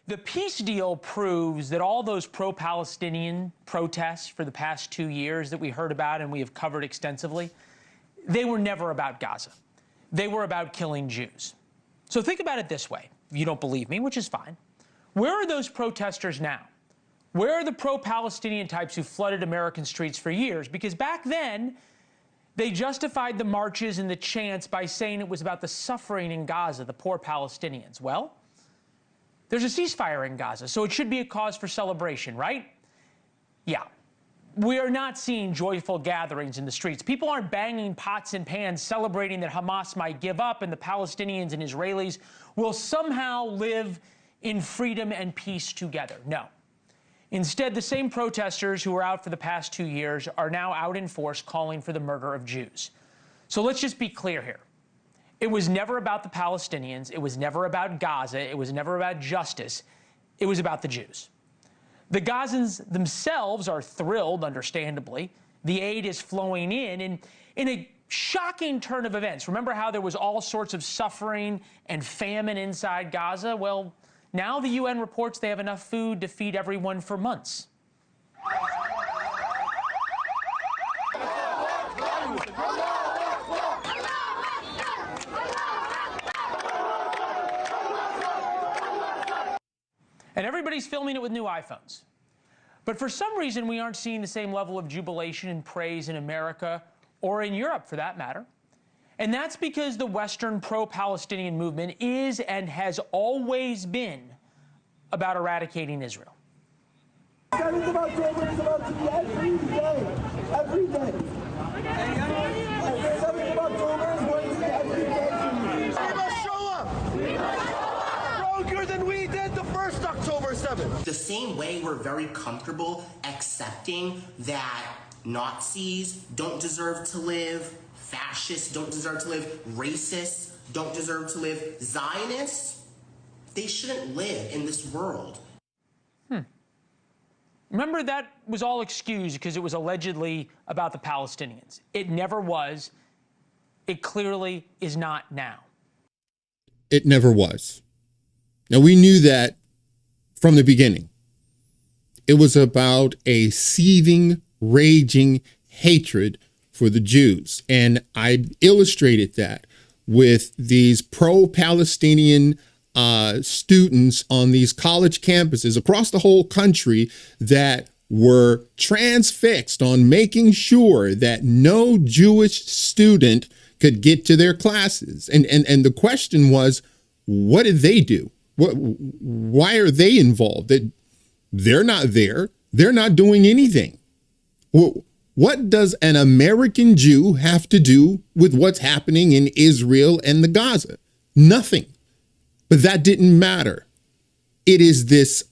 The peace deal proves that all those pro-Palestinian protests for the past 2 years that we heard about and we have covered extensively, they were never about Gaza. They were about killing Jews. So think about it this way. You don't believe me, which is fine. Where are those protesters now? Where are the pro-Palestinian types who flooded American streets for years? Because back then, they justified the marches and the chants by saying it was about the suffering in Gaza, the poor Palestinians. Well, there's a ceasefire in Gaza, so it should be a cause for celebration, right? Yeah. We are not seeing joyful gatherings in the streets. People aren't banging pots and pans celebrating that Hamas might give up and the Palestinians and Israelis will somehow live in freedom and peace together. No. Instead, the same protesters who were out for the past 2 years are now out in force calling for the murder of Jews. So let's just be clear here. It was never about the Palestinians. It was never about Gaza. It was never about justice. It was about the Jews. The Gazans themselves are thrilled, understandably. The aid is flowing in a shocking turn of events. Remember how there was all sorts of suffering and famine inside Gaza? Well, now the UN reports they have enough food to feed everyone for months. And everybody's filming it with new iPhones. But for some reason, we aren't seeing the same level of jubilation and praise in America or in Europe, for that matter. And that's because the Western pro-Palestinian movement is and has always been about eradicating Israel. 7th of October is about to be every day. Every day. 7th of October is going to be every day. We must show up! We must show up! Stronger than we did the first October 7th. The same way we're very comfortable accepting that Nazis don't deserve to live, fascists don't deserve to live, racists don't deserve to live, Zionists, they shouldn't live in this world. Remember, that was all excused because it was allegedly about the Palestinians. It never was. It clearly is not now. It never was. Now, we knew that from the beginning. It was about a seething, raging hatred for the Jews. And I illustrated that with these pro-Palestinian students on these college campuses across the whole country that were transfixed on making sure that no Jewish student could get to their classes. And the question was, what did they do? Why are they involved? They're not there. They're not doing anything. What does an American Jew have to do with what's happening in Israel and the Gaza? Nothing. But that didn't matter. It is this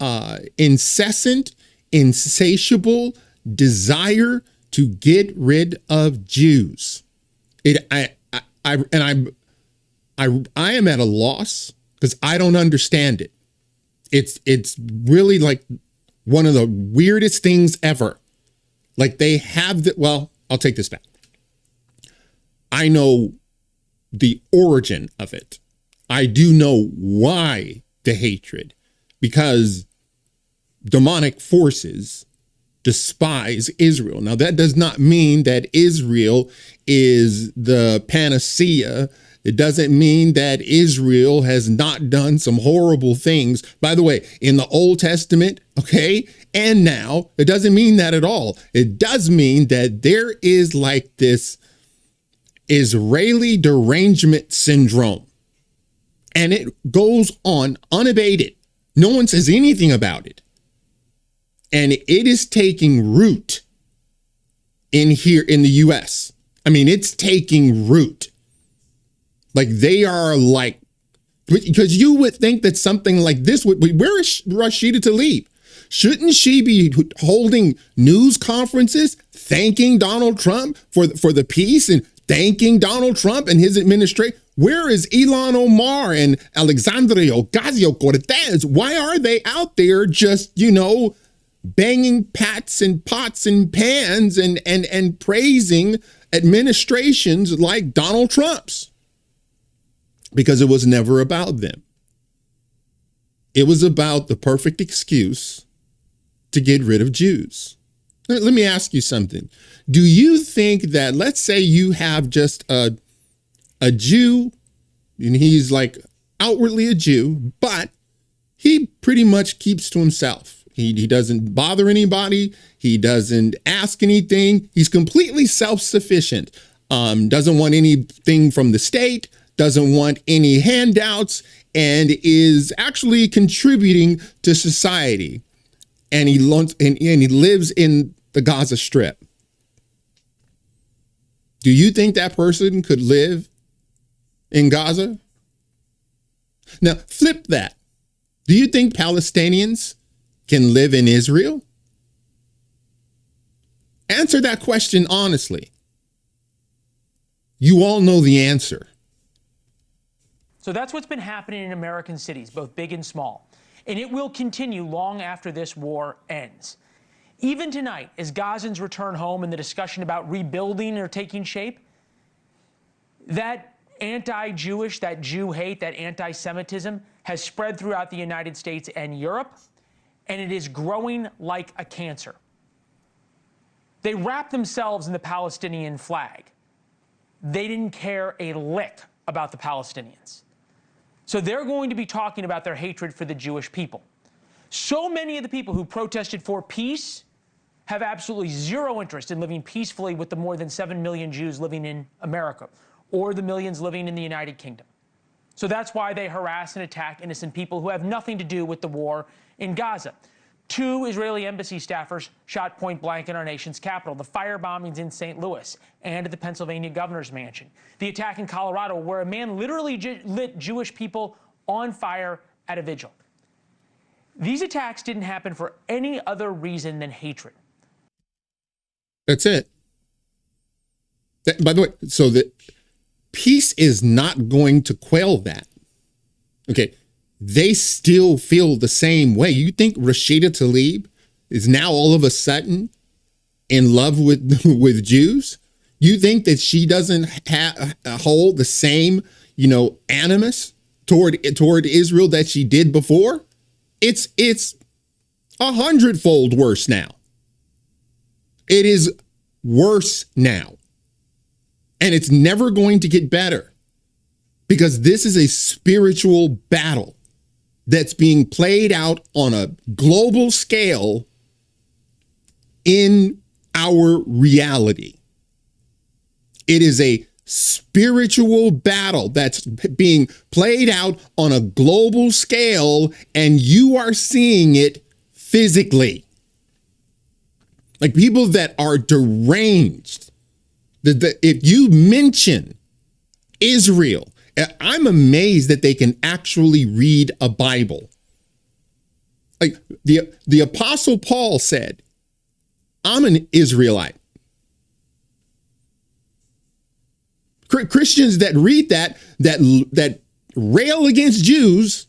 incessant, insatiable desire to get rid of Jews. I am at a loss because I don't understand it. It's really like one of the weirdest things ever. Like they have well, I'll take this back. I know the origin of it. I do know why the hatred, because demonic forces despise Israel. Now, that does not mean that Israel is the panacea. It doesn't mean that Israel has not done some horrible things. By the way, in the Old Testament, okay, and now, it doesn't mean that at all. It does mean that there is like this Israeli derangement syndrome. And it goes on unabated. No one says anything about it. And it is taking root in here in the US. I mean, it's taking root. Like they are like, because you would think that something like this would be, where is Rashida Tlaib? Shouldn't she be holding news conferences, thanking Donald Trump for the peace and thanking Donald Trump and his administration? Where is Ilhan Omar and Alexandria Ocasio-Cortez? Why are they out there just, banging pots and pans and praising administrations like Donald Trump's? Because it was never about them. It was about the perfect excuse to get rid of Jews. Let me ask you something. Do you think that, let's say you have just a Jew, and he's like outwardly a Jew, but he pretty much keeps to himself. He doesn't bother anybody. He doesn't ask anything. He's completely self-sufficient. Doesn't want anything from the state, doesn't want any handouts, and is actually contributing to society. And he lives in the Gaza Strip. Do you think that person could live in Gaza? Now, flip that. Do you think Palestinians can live in Israel? Answer that question honestly. You all know the answer. So that's what's been happening in American cities, both big and small. And it will continue long after this war ends. Even tonight, as Gazans return home and the discussion about rebuilding are taking shape, that anti-Jewish, that Jew hate, that anti-Semitism has spread throughout the United States and Europe, and it is growing like a cancer. They wrap themselves in the Palestinian flag. They didn't care a lick about the Palestinians. So they're going to be talking about their hatred for the Jewish people. So many of the people who protested for peace have absolutely zero interest in living peacefully with the more than 7 million Jews living in America or the millions living in the United Kingdom. So that's why they harass and attack innocent people who have nothing to do with the war in Gaza. 2 Israeli embassy staffers shot point blank in our nation's capital. The fire bombings in St. Louis and at the Pennsylvania governor's mansion. The attack in Colorado where a man literally lit Jewish people on fire at a vigil. These attacks didn't happen for any other reason than hatred. That's it. By the way, so that peace is not going to quell that. Okay. They still feel the same way. You think Rashida Tlaib is now all of a sudden in love with Jews? You think that she doesn't hold the same, animus toward Israel that she did before? It's 100-fold worse now. It is worse now. And it's never going to get better because this is a spiritual battle that's being played out on a global scale in our reality. It is a spiritual battle that's being played out on a global scale, and you are seeing it physically. Like people that are deranged. If you mention Israel, I'm amazed that they can actually read a Bible. Like the Apostle Paul said, I'm an Israelite. Christians that read that rail against Jews,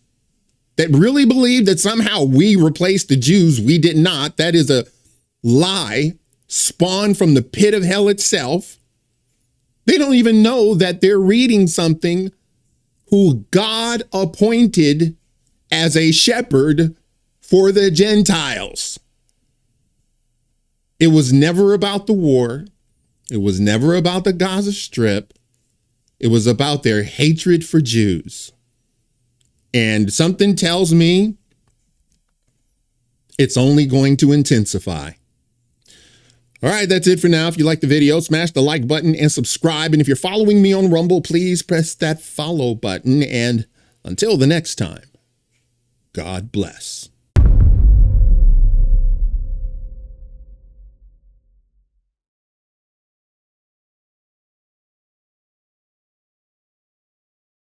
that really believe that somehow we replaced the Jews, we did not. That is a lie spawned from the pit of hell itself. They don't even know that they're reading something who God appointed as a shepherd for the Gentiles. It was never about the war. It was never about the Gaza Strip. It was about their hatred for Jews. And something tells me it's only going to intensify. All right, that's it for now. If you like the video, smash the like button and subscribe. And if you're following me on Rumble, please press that follow button. And until the next time, God bless.